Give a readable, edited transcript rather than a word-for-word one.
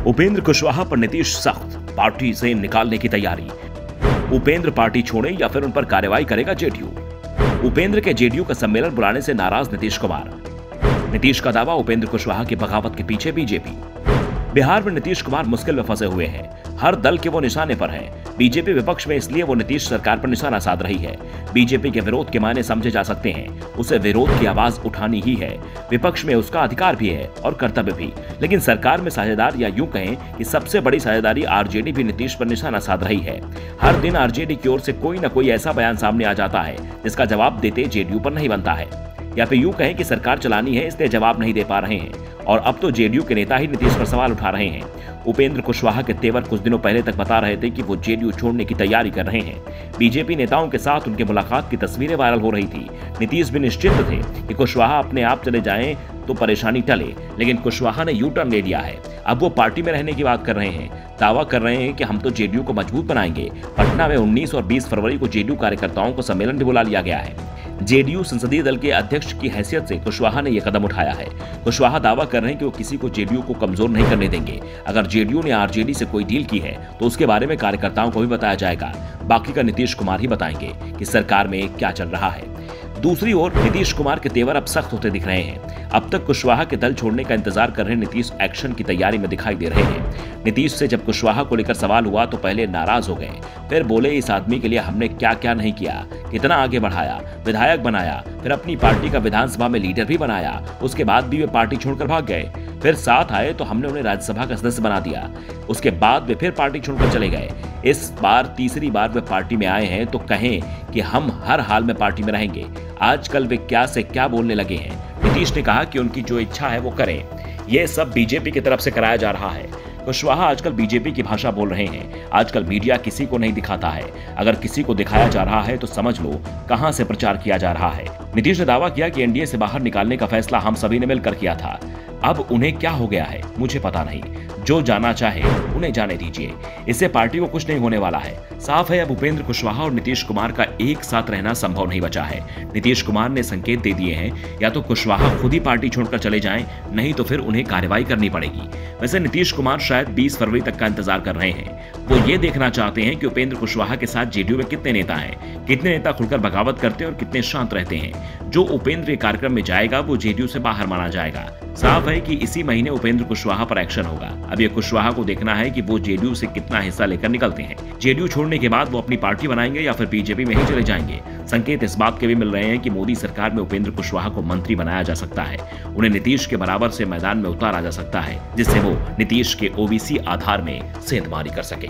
उपेंद्र कुशवाहा पर नीतीश सख्त, पार्टी से निकालने की तैयारी। उपेंद्र पार्टी छोड़े या फिर उन पर कार्रवाई करेगा जेडीयू। उपेंद्र के जेडीयू का सम्मेलन बुलाने से नाराज नीतीश कुमार। नीतीश का दावा, उपेंद्र कुशवाहा की बगावत के पीछे बीजेपी। बिहार में नीतीश कुमार मुश्किल में फंसे हुए हैं। हर दल के वो निशाने पर हैं। बीजेपी विपक्ष में, इसलिए वो नीतीश सरकार पर निशाना साध रही है। बीजेपी के विरोध के मायने समझे जा सकते हैं। उसे विरोध की आवाज उठानी ही है। विपक्ष में उसका अधिकार भी है और कर्तव्य भी, लेकिन सरकार में साझेदार, या यूं कहें कि सबसे बड़ी साझेदारी आरजेडी भी नीतीश पर निशाना साध रही है। हर दिन आरजेडी की ओर से कोई न कोई ऐसा बयान सामने आ जाता है जिसका जवाब देते जेडीयू पर नहीं बनता है, या फिर यूं कहें कि सरकार चलानी है इसलिए जवाब नहीं दे पा रहे हैं। और अब तो जेडीयू के नेता ही नीतीश पर सवाल उठा रहे हैं। उपेंद्र कुशवाहा के तेवर कुछ दिनों पहले तक बता रहे थे कि वो जेडीयू छोड़ने की तैयारी कर रहे हैं। बीजेपी नेताओं के साथ उनके मुलाकात की तस्वीरें वायरल हो रही थी। नीतीश भी निश्चित थे कि कुशवाहा अपने आप चले जाएं तो परेशानी टले, लेकिन कुशवाहा ने यू टर्न ले लिया है। अब वो पार्टी में रहने की बात कर रहे हैं। दावा कर रहे हैं कि हम तो जेडीयू को मजबूत बनाएंगे। पटना में 19 और 20 फरवरी को जेडीयू कार्यकर्ताओं को सम्मेलन भी बुला लिया गया है। जेडीयू संसदीय दल के अध्यक्ष की हैसियत से कुशवाहा ने यह कदम उठाया है। कुशवाहा दावा कर रहे हैं कि वो किसी को जेडीयू को कमजोर नहीं करने देंगे। अगर जेडीयू ने आरजेडी से कोई डील की है तो उसके बारे में कार्यकर्ताओं को भी बताया जाएगा। बाकी का नीतीश कुमार ही बताएंगे कि सरकार में क्या चल रहा है। दूसरी ओर नीतीश कुमार के तेवर अब सख्त होते दिख रहे हैं। अब तक कुशवाहा के दल छोड़ने का इंतजार कर रहे नीतीश एक्शन की तैयारी में दिखाई दे रहे हैं। नीतीश से जब कुशवाहा को लेकर सवाल हुआ तो पहले नाराज हो गए, फिर बोले इस आदमी के लिए हमने क्या क्या नहीं किया, कितना आगे बढ़ाया, विधायक बनाया, फिर अपनी पार्टी का विधानसभा में लीडर भी बनाया। उसके बाद भी वे पार्टी छोड़कर भाग गए। फिर साथ आए तो हमने उन्हें राज्यसभा का सदस्य बना दिया। उसके बाद वे फिर पार्टी छोड़कर चले गए। इस बार तीसरी बार वे पार्टी में आए हैं तो कहें कि हम हर हाल में पार्टी में रहेंगे। आजकल वे क्या से क्या बोलने लगे हैं। नीतीश ने कहा कि उनकी जो इच्छा है वो करें। यह सब बीजेपी की तरफ से कराया जा रहा है। कुशवाहा आजकल बीजेपी की भाषा बोल रहे हैं। आजकल मीडिया किसी को नहीं दिखाता है। अगर किसी को दिखाया जा रहा है तो समझ लो कहां से प्रचार किया जा रहा है। नीतीश ने दावा किया कि एनडीए से बाहर निकालने का फैसला हम सभी ने मिलकर किया था। अब उन्हें क्या हो गया है मुझे पता नहीं। जो जाना चाहे उन्हें जाने दीजिए। इससे पार्टी को कुछ नहीं होने वाला है। साफ है अब उपेंद्र कुशवाहा और नीतीश कुमार का एक साथ रहना संभव नहीं बचा है। नीतीश कुमार ने संकेत दे दिए हैं, या तो कुशवाहा खुद ही पार्टी छोड़कर चले जाएं, नहीं तो फिर उन्हें कार्रवाई करनी पड़ेगी। वैसे नीतीश कुमार शायद 20 फरवरी तक का इंतजार कर रहे हैं। वो ये देखना चाहते हैं कि उपेंद्र कुशवाहा के साथ जेडीयू में कितने नेता हैं, कितने नेता खुलकर बगावत करते हैं और कितने शांत रहते हैं। जो उपेंद्र के कार्यक्रम में जाएगा वो जेडीयू से बाहर माना जाएगा। साफ है कि इसी महीने उपेंद्र कुशवाहा पर एक्शन होगा। अब ये कुशवाहा को देखना है कि वो जेडीयू से कितना हिस्सा लेकर निकलते हैं। जेडीयू छोड़ने के बाद वो अपनी पार्टी बनाएंगे या फिर बीजेपी में ही चले जाएंगे। संकेत इस बात के भी मिल रहे हैं कि मोदी सरकार में उपेंद्र कुशवाहा को मंत्री बनाया जा सकता है। उन्हें नीतीश के बराबर से मैदान में उतारा जा सकता है, जिससे वो नीतीश के ओबीसी आधार में सेंधमारी कर सके।